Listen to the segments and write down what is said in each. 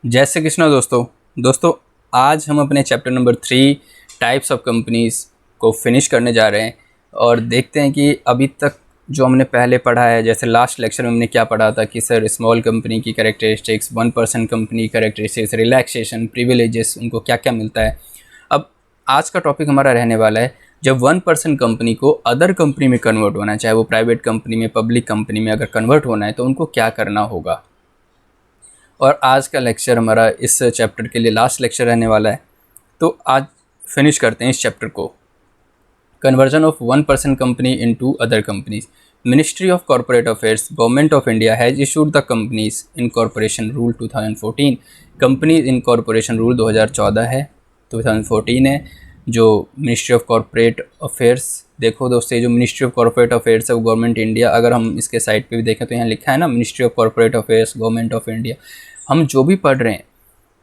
जय श्री कृष्ण दोस्तों आज हम अपने chapter number 3 types of companies को फिनिश करने जा रहे हैं और देखते हैं कि अभी तक जो हमने पहले पढ़ा है, जैसे लास्ट लेक्चर में हमने क्या पढ़ा था कि सर स्मॉल कंपनी की characteristics, 1% company characteristics, relaxation, privileges, उनको क्या क्या मिलता है। अब आज का टॉपिक हमारा रहने वाला है जब 1% कंपनी को अदर कंपनी में कन्वर्ट होना है, चाहे वो प्राइवेट कंपनी में, पब्लिक कंपनी में अगर कन्वर्ट होना है तो उनको क्या करना होगा। और आज का लेक्चर हमारा इस चैप्टर के लिए लास्ट लेक्चर रहने वाला है, तो आज फिनिश करते हैं इस चैप्टर को। Conversion of 1% company into other companies. Ministry of corporate affairs, government of India has issued the companies incorporation rule 2014। Companies incorporation rule 2014 है, 2014 है। जो मिनिस्ट्री ऑफ कॉर्पोरेट अफेयर्स, देखो दोस्तों, जो मिनिस्ट्री ऑफ कॉर्पोरेट अफेयर्स है वो government India, अगर हम इसके साइट पे भी देखें तो यहाँ लिखा है ना, ministry of corporate affairs, government of India. हम जो भी पढ़ रहे हैं,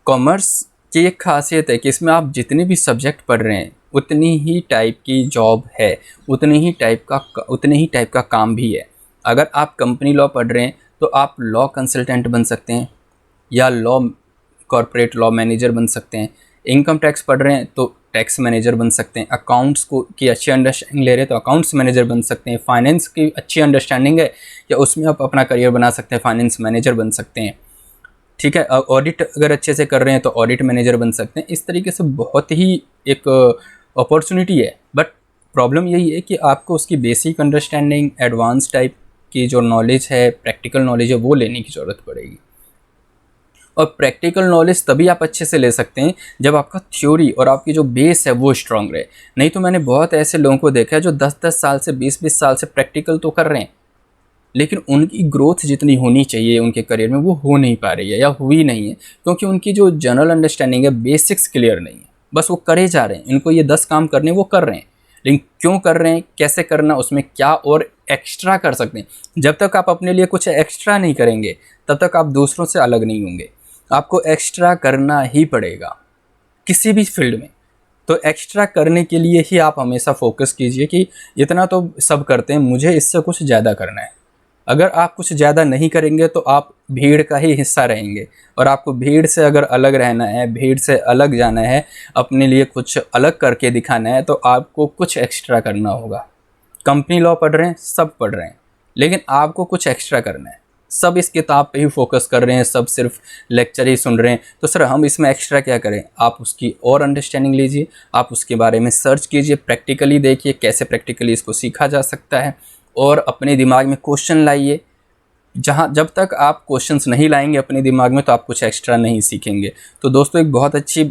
कॉमर्स की एक खासियत है कि इसमें आप जितने भी सब्जेक्ट पढ़ रहे हैं उतनी ही टाइप की जॉब है, उतने ही टाइप का काम भी है। अगर आप कंपनी लॉ पढ़ रहे हैं तो आप लॉ कंसल्टेंट बन सकते हैं या कॉर्पोरेट लॉ मैनेजर बन सकते हैं। इनकम टैक्स पढ़ रहे हैं तो टैक्स मैनेजर बन सकते हैं। अकाउंट्स को की अच्छी अंडरस्टैंडिंग ले रहे हैं तो अकाउंट्स मैनेजर बन सकते हैं। फाइनेंस की अच्छी अंडरस्टैंडिंग है या उसमें आप अपना करियर बना सकते हैं, फाइनेंस मैनेजर बन सकते हैं। ठीक है, ऑडिट अगर अच्छे से कर रहे हैं तो ऑडिट मैनेजर बन सकते हैं। इस तरीके से बहुत ही एक अपॉर्चुनिटी है, बट प्रॉब्लम यही है कि आपको उसकी बेसिक अंडरस्टैंडिंग, एडवांस टाइप की जो नॉलेज है, प्रैक्टिकल नॉलेज है, वो लेने की ज़रूरत पड़ेगी। और प्रैक्टिकल नॉलेज तभी आप अच्छे से ले सकते हैं जब आपका थ्योरी और आपकी जो बेस है वो स्ट्रांग रहे। नहीं तो मैंने बहुत ऐसे लोगों को देखा है जो 10-10 साल से, 20-20 साल से प्रैक्टिकल तो कर रहे हैं, लेकिन उनकी ग्रोथ जितनी होनी चाहिए उनके करियर में वो हो नहीं पा रही है या हुई नहीं है, क्योंकि उनकी जो जनरल अंडरस्टैंडिंग है, बेसिक्स क्लियर नहीं है। बस वो करे जा रहे हैं, इनको ये 10 काम करने वो कर रहे हैं, लेकिन क्यों कर रहे हैं, कैसे करना, उसमें क्या और एक्स्ट्रा कर सकते हैं। जब तक आप अपने लिए कुछ एक्स्ट्रा नहीं करेंगे तब तक आप दूसरों से अलग नहीं होंगे। आपको एक्स्ट्रा करना ही पड़ेगा किसी भी फील्ड में। तो एक्स्ट्रा करने के लिए ही आप हमेशा फोकस कीजिए कि इतना तो सब करते हैं, मुझे इससे कुछ ज़्यादा करना है। अगर आप कुछ ज़्यादा नहीं करेंगे तो आप भीड़ का ही हिस्सा रहेंगे, और आपको भीड़ से अगर अलग रहना है, भीड़ से अलग जाना है, अपने लिए कुछ अलग करके दिखाना है, तो आपको कुछ एक्स्ट्रा करना होगा। कंपनी लॉ पढ़ रहे हैं, सब पढ़ रहे हैं, लेकिन आपको कुछ एक्स्ट्रा करना है। सब इस किताब पे ही फोकस कर रहे हैं, सब सिर्फ लेक्चर ही सुन रहे हैं, तो सर हम इसमें एक्स्ट्रा क्या करें। आप उसकी और अंडरस्टैंडिंग लीजिए, आप उसके बारे में सर्च कीजिए, प्रैक्टिकली देखिए कैसे प्रैक्टिकली इसको सीखा जा सकता है, और अपने दिमाग में क्वेश्चन लाइए। जब तक आप क्वेश्चंस नहीं लाएंगे अपने दिमाग में तो आप कुछ एक्स्ट्रा नहीं सीखेंगे। तो दोस्तों, एक बहुत अच्छी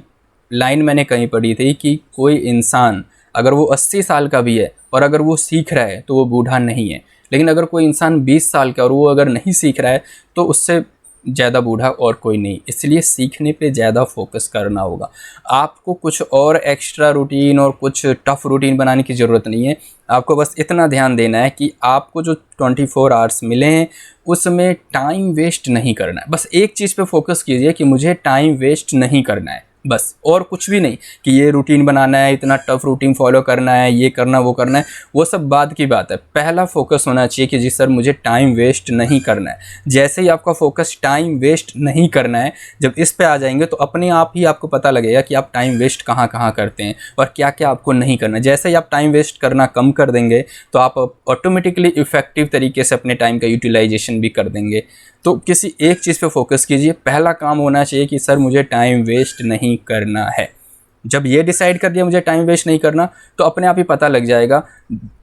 लाइन मैंने कहीं पढ़ी थी कि कोई इंसान अगर वो 80 साल का भी है और अगर वो सीख रहा है तो वो बूढ़ा नहीं है, लेकिन अगर कोई इंसान 20 साल का और वो अगर नहीं सीख रहा है तो उससे ज़्यादा बूढ़ा और कोई नहीं। इसलिए सीखने पे ज़्यादा फोकस करना होगा। आपको कुछ और एक्स्ट्रा रूटीन और कुछ टफ रूटीन बनाने की ज़रूरत नहीं है। आपको बस इतना ध्यान देना है कि आपको जो 24 आवर्स मिले हैं उसमें टाइम वेस्ट नहीं करना है। बस एक चीज़ पे फोकस कीजिए कि मुझे टाइम वेस्ट नहीं करना है, बस, और कुछ भी नहीं कि ये रूटीन बनाना है, इतना टफ रूटीन फॉलो करना है, ये करना वो करना है, वो सब बाद की बात है। पहला फोकस होना चाहिए कि जी सर मुझे टाइम वेस्ट नहीं करना है। जैसे ही आपका फोकस टाइम वेस्ट नहीं करना है, जब इस पे आ जाएंगे तो अपने आप ही आपको पता लगेगा कि आप टाइम वेस्ट कहाँ कहाँ करते हैं और क्या क्या आपको नहीं करना। जैसे ही आप टाइम वेस्ट करना कम कर देंगे तो आप ऑटोमेटिकली इफ़ेक्टिव तरीके से अपने टाइम का यूटिलाइजेशन भी कर देंगे। तो किसी एक चीज़ पे फोकस कीजिए। पहला काम होना चाहिए कि सर मुझे टाइम वेस्ट नहीं करना है। जब ये डिसाइड कर दिया मुझे टाइम वेस्ट नहीं करना, तो अपने आप ही पता लग जाएगा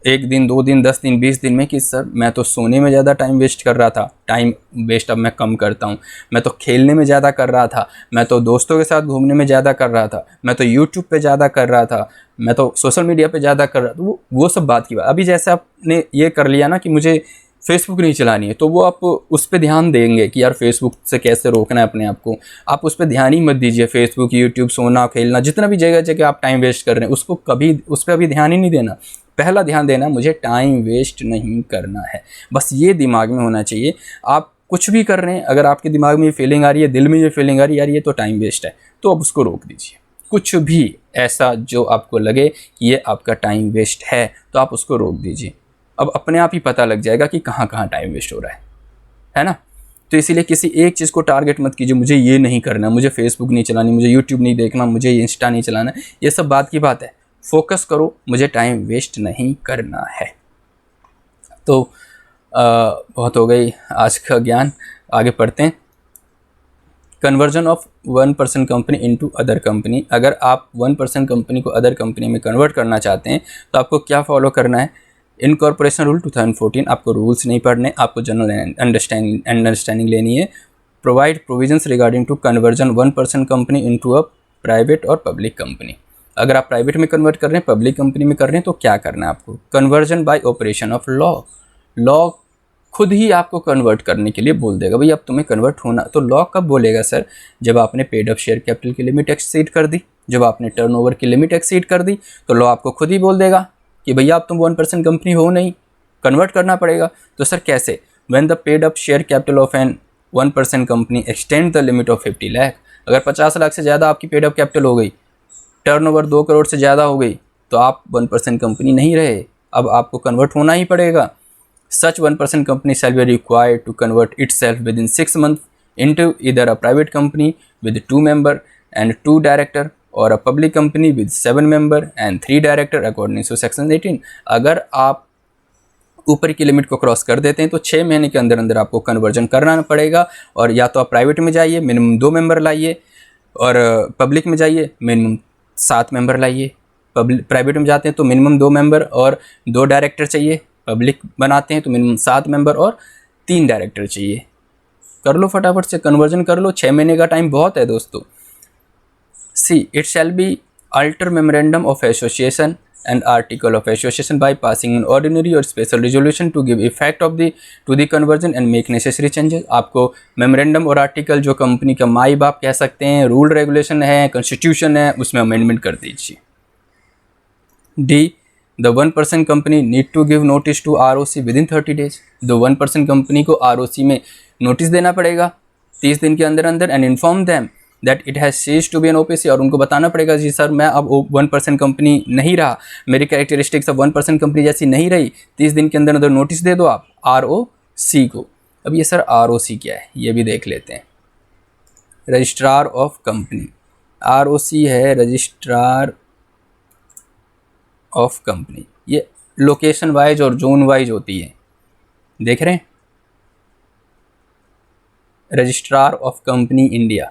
1 दिन, 2 दिन, 10 दिन, 20 दिन में कि सर मैं तो सोने में ज़्यादा टाइम वेस्ट कर रहा था, टाइम वेस्ट अब मैं कम करता हूँ। मैं तो खेलने में ज़्यादा कर रहा था, मैं तो दोस्तों के साथ घूमने में ज़्यादा कर रहा था, मैं तो यूट्यूब पे ज़्यादा कर रहा था, मैं तो सोशल मीडिया पे ज़्यादा कर रहा था। वो सब बात की बात। अभी जैसे आपने ये कर लिया ना कि मुझे फेसबुक नहीं चलानी है, तो वो आप उस पर ध्यान देंगे कि यार फेसबुक से कैसे रोकना है अपने आप को। आप उस पर ध्यान ही मत दीजिए। फेसबुक, यूट्यूब, सोना, खेलना, जितना भी जगह जगह आप टाइम वेस्ट कर रहे हैं उसको कभी उस पर अभी ध्यान ही नहीं देना। पहला ध्यान देना मुझे टाइम वेस्ट नहीं करना है, बस ये दिमाग में होना चाहिए। आप कुछ भी कर रहे हैं, अगर आपके दिमाग में ये फीलिंग आ रही है, दिल में ये फीलिंग आ रही है यार ये तो टाइम वेस्ट है, तो अब उसको रोक दीजिए। कुछ भी ऐसा जो आपको लगे कि ये आपका टाइम वेस्ट है तो आप उसको रोक दीजिए। अब अपने आप ही पता लग जाएगा कि कहाँ कहाँ टाइम वेस्ट हो रहा है ना। तो इसीलिए किसी एक चीज़ को टारगेट मत कीजिए, मुझे ये नहीं करना, मुझे फेसबुक नहीं चलानी, मुझे यूट्यूब नहीं देखना, मुझे इंस्टा नहीं चलाना, ये सब बात की बात है। फोकस करो, मुझे टाइम वेस्ट नहीं करना है। तो बहुत हो गई आज का ज्ञान, आगे पढ़ते हैं। Conversion of 1% company into other company. अगर आप 1% कंपनी को अदर कंपनी में कन्वर्ट करना चाहते हैं तो आपको क्या फॉलो करना है? इनकॉर्पोरेशन रूल 2014, आपको रूल्स नहीं पढ़ने, आपको जनरल अंडरस्टैंडिंग लेनी है। Provide provisions regarding to conversion 1% company into a private और पब्लिक कंपनी। अगर आप प्राइवेट में कन्वर्ट कर रहे हैं, पब्लिक कंपनी में कर रहे हैं, तो क्या करना है आपको? Conversion bye operation of law खुद ही आपको कन्वर्ट करने के लिए बोल देगा, भाई अब तुम्हें कन्वर्ट होना। तो लॉ कब बोलेगा सर? जब आपने पेड अप शेयर कैपिटल की लिमिट एक्सीड कर दी, जब आपने टर्नओवर की लिमिट एक्सीड कर दी, तो लॉ आपको खुद ही बोल देगा कि भैया अब तुम 1% कंपनी हो नहीं, कन्वर्ट करना पड़ेगा। तो सर कैसे? When the paid up share capital of an 1% company extend the limit of 50 lakh. अगर 50 लाख से ज़्यादा आपकी पेड अप कैपिटल हो गई, टर्नओवर 2 करोड़ से ज़्यादा हो गई, तो आप 1% कंपनी नहीं रहे, अब आपको कन्वर्ट होना ही पड़ेगा। Such 1% company shall be required to convert itself within 6 months into either a private company with 2 member and 2 director or a public company with 7 member and 3 director according to section 18। अगर आप ऊपर की limit को cross कर देते हैं तो 6 महीने के अंदर अंदर आपको कन्वर्जन करना पड़ेगा। और या तो आप प्राइवेट में जाइए, मिनिमम 2 मेंबर लाइए, और पब्लिक में जाइए, मिनिमम 7 मेंबर लाइए। प्राइवेट में जाते हैं तो मिनिमम 2 मेंबर और 2 डायरेक्टर चाहिए, पब्लिक बनाते हैं तो मिनिमम 7 मेंबर और 3 डायरेक्टर चाहिए। कर लो फटाफट से कन्वर्जन कर लो, 6 महीने का टाइम बहुत है दोस्तों। See it shall be alter memorandum of association and article of association by passing an ordinary और special resolution to give effect of the to the conversion and make necessary changes. आपको memorandum और article, जो company का माई बाप कह सकते हैं, रूल रेगुलेशन है, कॉन्स्टिट्यूशन है, उसमें अमेंडमेंट कर दीजिए। D The 1% company need to give notice to ROC within 30 days। The 1% company को ROC में नोटिस देना पड़ेगा 30 दिन के अंदर अंदर, and inform them that it has ceased to be an OPC। और उनको बताना पड़ेगा जी सर मैं अब 1% कंपनी नहीं रहा, मेरी कैरेक्टरिस्टिक्स अब 1% कंपनी जैसी नहीं रही, 30 दिन के अंदर अंदर नोटिस दे दो आप ROC को। अब ये सर ROC क्या है ये भी देख लेते हैं। रजिस्ट्रार ऑफ कंपनी, ROC है रजिस्ट्रार ऑफ कंपनी। ये लोकेशन वाइज और जोन वाइज होती है, देख रहे हैं, रजिस्ट्रार ऑफ कंपनी इंडिया।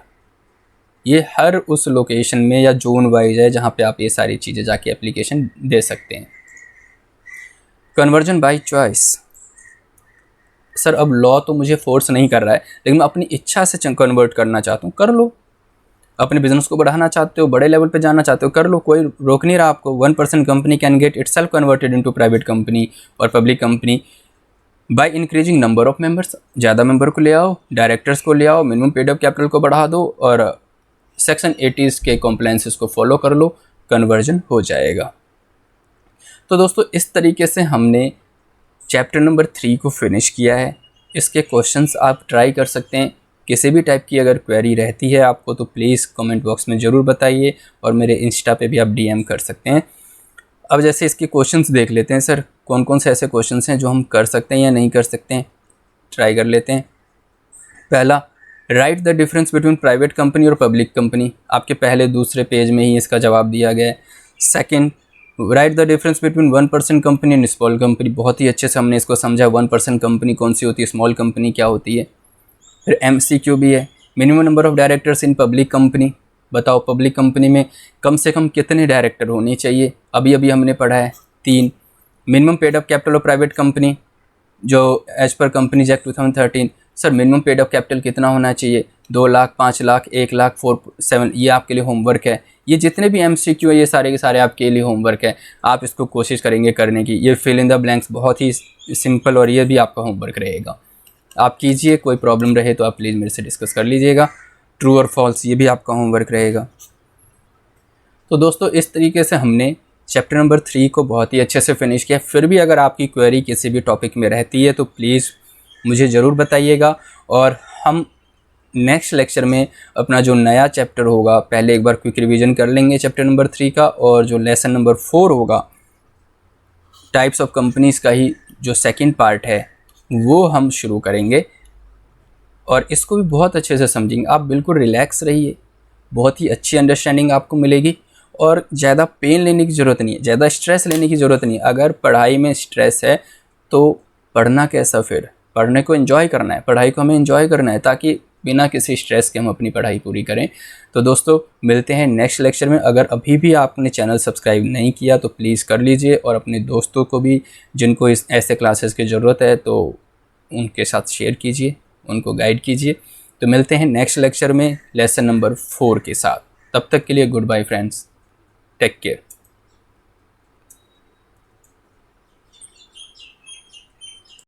ये हर उस लोकेशन में या जोन वाइज है जहाँ पे आप ये सारी चीज़ें जाके एप्लीकेशन दे सकते हैं। कन्वर्जन बाय चॉइस, सर अब लॉ तो मुझे फोर्स नहीं कर रहा है, लेकिन मैं अपनी इच्छा से कन्वर्ट करना चाहता हूँ, कर लो। अपने बिजनेस को बढ़ाना चाहते हो, बड़े लेवल पे जाना चाहते हो, कर लो, कोई रोक नहीं रहा आपको। 1% company can get itself converted into private company और public company by increasing number of members. ज़्यादा मेंबर को ले आओ, डायरेक्टर्स को ले आओ, मिनिमम पेड अप कैपिटल को बढ़ा दो और सेक्शन 80 के कॉम्प्लायंसेस को फॉलो कर लो, कन्वर्जन हो जाएगा। तो दोस्तों इस तरीके से हमने चैप्टर नंबर 3 को फिनिश किया है। इसके क्वेश्चंस आप ट्राई कर सकते हैं। किसी भी टाइप की अगर क्वेरी रहती है आपको तो प्लीज़ कमेंट बॉक्स में ज़रूर बताइए, और मेरे इंस्टा पे भी आप DM कर सकते हैं। अब जैसे इसके क्वेश्चंस देख लेते हैं सर, कौन कौन से ऐसे क्वेश्चंस हैं जो हम कर सकते हैं या नहीं कर सकते हैं, ट्राई कर लेते हैं। पहला, right the difference between private company और पब्लिक कंपनी। आपके पहले दूसरे पेज में ही इसका जवाब दिया गया है। Second, right the difference between 1% company and small company. बहुत ही अच्छे से हमने इसको समझा, 1% कंपनी कौन सी होती है, स्मॉल कंपनी क्या होती है। फिर MCQ भी है, minimum number of directors in public company. बताओ पब्लिक कंपनी में कम से कम कितने डायरेक्टर होने चाहिए, अभी अभी हमने पढ़ा है 3। Minimum paid up capital of private company जो as per companies act 2013, sir minimum paid up capital कितना होना चाहिए, 2 लाख, 5 लाख, 1 लाख, 4, 7। ये आपके लिए होमवर्क है। ये जितने भी MCQ है ये सारे के सारे आपके लिए होमवर्क है, आप इसको कोशिश करेंगे करने की। ये फिल इन द ब्लैंक्स बहुत ही सिंपल और ये भी आपका होमवर्क रहेगा, आप कीजिए। कोई प्रॉब्लम रहे तो आप प्लीज़ मेरे से डिस्कस कर लीजिएगा। ट्रू और फॉल्स ये भी आपका होमवर्क रहेगा। तो दोस्तों इस तरीके से हमने चैप्टर नंबर 3 को बहुत ही अच्छे से फिनिश किया। फिर भी अगर आपकी क्वेरी किसी भी टॉपिक में रहती है तो प्लीज़ मुझे ज़रूर बताइएगा, और हम नेक्स्ट लेक्चर में अपना जो नया चैप्टर होगा पहले एक बार क्विक रिवीजन कर लेंगे चैप्टर नंबर 3 का, और जो लेसन नंबर 4 होगा टाइप्स ऑफ कंपनीज़ का ही जो सेकंड पार्ट है वो हम शुरू करेंगे और इसको भी बहुत अच्छे से समझेंगे। आप बिल्कुल रिलैक्स रहिए, बहुत ही अच्छी अंडरस्टैंडिंग आपको मिलेगी और ज़्यादा पेन लेने की ज़रूरत नहीं है, ज़्यादा स्ट्रेस लेने की ज़रूरत नहीं है। अगर पढ़ाई में स्ट्रेस है तो पढ़ना कैसा फिर? पढ़ने को एंजॉय करना है, पढ़ाई को हमें एंजॉय करना है ताकि बिना किसी स्ट्रेस के हम अपनी पढ़ाई पूरी करें। तो दोस्तों मिलते हैं नेक्स्ट लेक्चर में। अगर अभी भी आपने चैनल सब्सक्राइब नहीं किया तो प्लीज़ कर लीजिए और अपने दोस्तों को भी जिनको इस ऐसे क्लासेस की ज़रूरत है तो उनके साथ शेयर कीजिए, उनको गाइड कीजिए। तो मिलते हैं नेक्स्ट लेक्चर में लेसन नंबर 4 के साथ। तब तक के लिए good bye friends, take care.